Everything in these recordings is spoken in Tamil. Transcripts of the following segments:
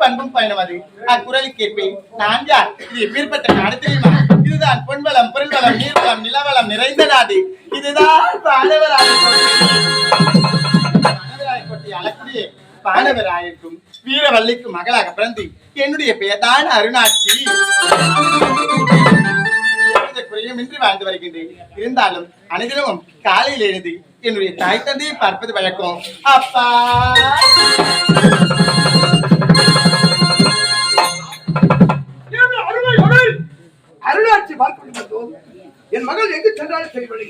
பண்பும் பயணம் அது. அக்குரலை கேட்பேன். நான் யார்? இது எப்பேற்பட்ட நாடு தெரியுமா? இதுதான் பொன்வளம், பொருள்வளம், நீர்வளம், நிலவளம் நிறைந்த நாடு. இதுதான் பானவராயக்கோட்டை அளக்கூடிய பானவராயருக்கும் வீரவல்லிக்கும் மகளாக பிறந்து என்னுடைய பெயர் தான் அருணாட்சி. குறையுமின்றி வாழ்ந்து வருகின்றேன். இருந்தாலும் அனைதிலும் காலையில் எழுந்து என்னுடைய தாய் தந்தையை பார்ப்பது வழக்கம். அப்பா அருளாட்சி பார்க்க என் மகள் எங்கு சென்றாலும் தெரியவில்லை.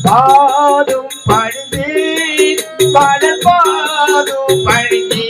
பாதும் பழுதி படல் பாதும் பழுதி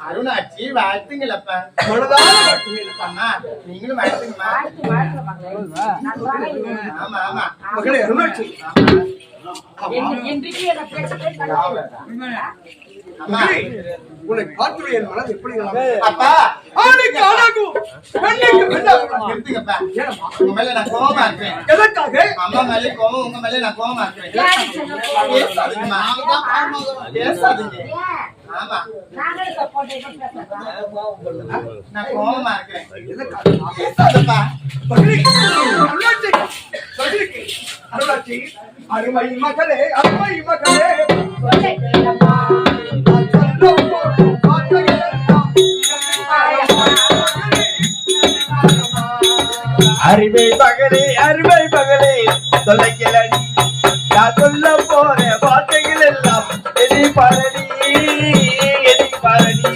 அருணாட்சி வாழ்த்துங்களப்பா. நீங்களும் வாழ்த்துங்கம்மா. ஆமா ஆமா மகளே அருணாட்சி, உன்னை பார்த்து என் மனது எப்படி அப்பா உங்க மேல நான் கோபமா இருக்கிறேன். எதற்காக? அம்மா மேலே கோபம், உங்க மேல நான் கோபமா இருக்கிறேன். பேசாதீங்க. ஆமா நான் கோபமா இருக்கிறேன். பேசாதப்பா. அருளாட்சி, அருமை மகளே, அருமை மகளே, அருமை மகளே, அருமை மகளே, தொலைக்கலடி நான் சொல்ல போற வார்த்தைகள் எல்லாம் எதி பரணி, எதி பரணி.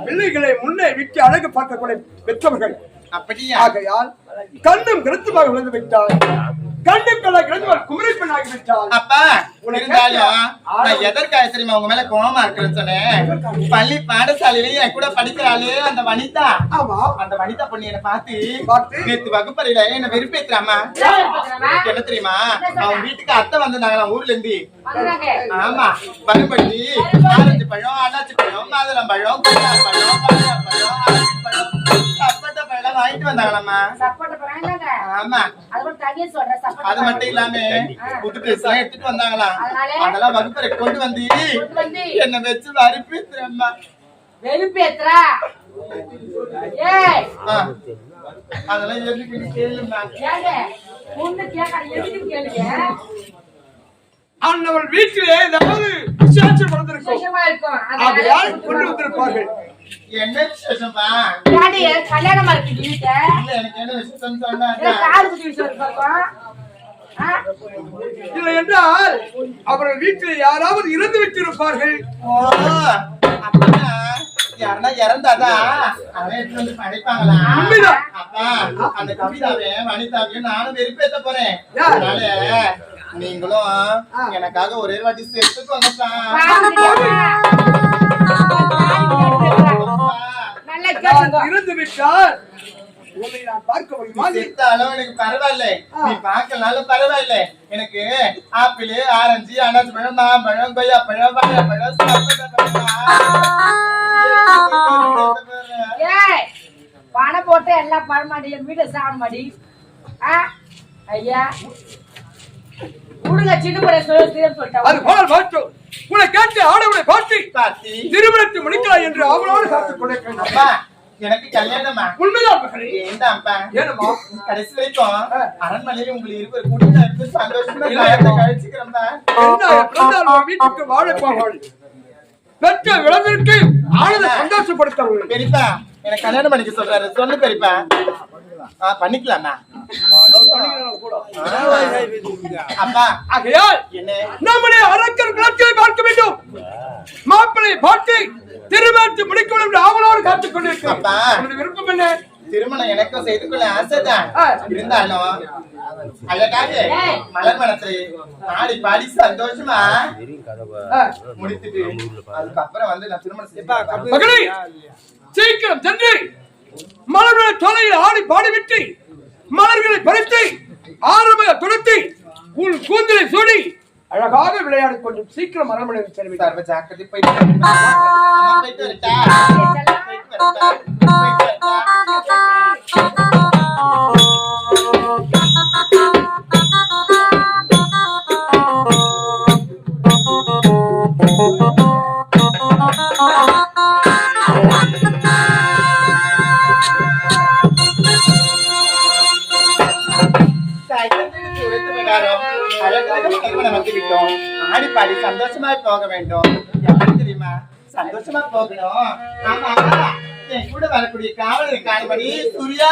பிள்ளைகளை முன்னே விட்டு அழகு பார்க்கக்கூடிய பெற்றவர்கள். அப்படியா? ஆகையால் கண்ணும் கருத்துமாக விழுந்து விட்டால் கண்டிப்பாக கிழவன் குமரி பெண்ணாகி விட்டால் அப்பா இருந்தாலும் நான் எதற்காக தெரியுமா உங்க மேல கோவமா இருக்கிறேன்னு சொன்னேன். பள்ளி பாடசாலையிலேயே என் கூட படிக்கிறாளே அந்த வனிதா, ஆமா அந்த வனிதா பொண்ணு என்ன பார்த்து? நேத்து வகுப்பறையில என்ன வெறுப்பேத்துறாமா. என்ன தெரியுமா, அவன் வீட்டுக்கு அத்தை வந்திருந்தாங்களாம் ஊர்ல இருந்து. ஆமா, வரும்படி ஆரஞ்சு பழம், அன்னாச்சி பழம், மாதுளம் பழம், கொய்யா பழம், பழம், ஆரஞ்சு பழம், சப்போட்டா பழம் வாங்கிட்டு வந்தாங்களாமா. ஆமா, அது மட்டும் இல்லாம புது ட்ரெஸ் எல்லாம் எடுத்துட்டு வந்தாங்களாம். அதெல்லாம் வகுப்பறை கொண்டு வந்து என்ன வச்சு வறுப்பேத்துறம்மா. அதெல்லாம் எதுக்கு கேளுமா. அண்ணவள் வீட்டிலே ஏதாவது விசேஷம் நடந்திருக்கும். ஆகையால் கொண்டு வந்திருப்பார்கள். என்ன விசேஷமா? கல்யாணமா இருக்கு வீட்ட இல்ல, எனக்கு என்ன விசேஷம் சொன்னாங்க. காது குத்தி விசேஷம். இல்லை என்றால் அவர்கள் வீட்டில் யாராவது இறந்து விட்டிருப்பார்கள். ஓ, அப்படின்னா யாருன்னா இறந்தாதான் அவன் எடுத்து வந்து படைப்பாங்களா? உண்மைதான். அப்பா, அந்த கவிதாவையும் வனிதாவையும் நானும் வெறுப்பேத்த போறேன். யார்? அதனால நீங்களும் எனக்காக ஒரே வாட்டி சேர்த்துக்கோங்கப்பா. நல்லா நான் இறந்து விட்டால் உன்னை நான் பார்க்க முடியுமா? செத்தாலும் எனக்கு பரவாயில்ல, நீ பார்க்கலனாலும் பரவாயில்ல. எனக்கு ஆப்பிள், ஆரஞ்சு, அன்னாச்சி பழம், மாம்பழம், கொய்யா பழம், வாழைப்பழம், சப்போட்டா ஏய், பணம் போட்டு எல்லாம் பழமாடி என் வீட்டுல சாப்பிட மாடி. ஐயா உடுங்க, சின்ன முறை சொல்லிட்டா அது போல மாற்றம். உன்னை கேட்டு ஆடவுடைய பாட்டி பாத்தி திருமணத்தை முடிக்கலாம் என்று அவளோடு காத்துக் கொண்டிருக்கிறேன். அப்பா, எனக்கு கல்யாணமா? உண்மைதான் மகளே. ஏண்டாப்பா, ஏனம்மா? கடைசி வரைக்கும் அரண்மனையில உங்களுக்கு இருவர் கூட்டிட்டு இருந்து சந்தோஷமா காலத்தை கழிச்சுக்கிறேன்பா. என்ன பிறந்தால் உன் வீட்டுக்கு வாழைப்பார்கள் பெற்ற விளம்பிற்கு ஆனந்த சந்தோஷப்படுத்தவர்கள். பெரியப்பா, எனக்கு கல்யாணம் பண்ணிக்க சொல்றாரு, சொல்லு பெரியப்பா. பண்ணிக்கலாமா? அப்பா, ஆகையால் என்ன நம்முடைய அரக்கர் விளக்கை பார்க்க வேண்டும். மாப்பிளை பார்த்து திருமணத்தை முடிக்க வேண்டும் என்று ஆவலோடு காத்துக் கொண்டிருக்கிறேன். அப்பா, உன்னுடைய விருப்பம் என்ன? திருமணம் எனக்கும் செய்து கொள்ள ஆசைதான். இருந்தாலும் அழகாக மலர் மனத்தை ஆடி பாடி சந்தோஷமா முடித்துட்டு அதுக்கப்புறம் வந்து நான் திருமணம் செய்ய மகளே, சீக்கிரம் சென்று மலர்களை தொலையில் ஆடி பாடிவிட்டு மலர்களை பறித்து ஆரம்ப துடைத்து உன் கூந்தலை சூடி அழகாக விளையாடி கொண்டு சீக்கிரம் அரண்மனை செல்வி. சர்வ ஜாக்கிரதை போயிட்டு வரட்டா? போயிட்டு வரட்டா? ஆடி பாடி சந்தோஷமா போக வேண்டும். எப்படி தெரியுமா? சந்தோஷமா போகணும். ஆமா, என் கூட வரக்கூடிய காவலர் காணும்படி சூர்யா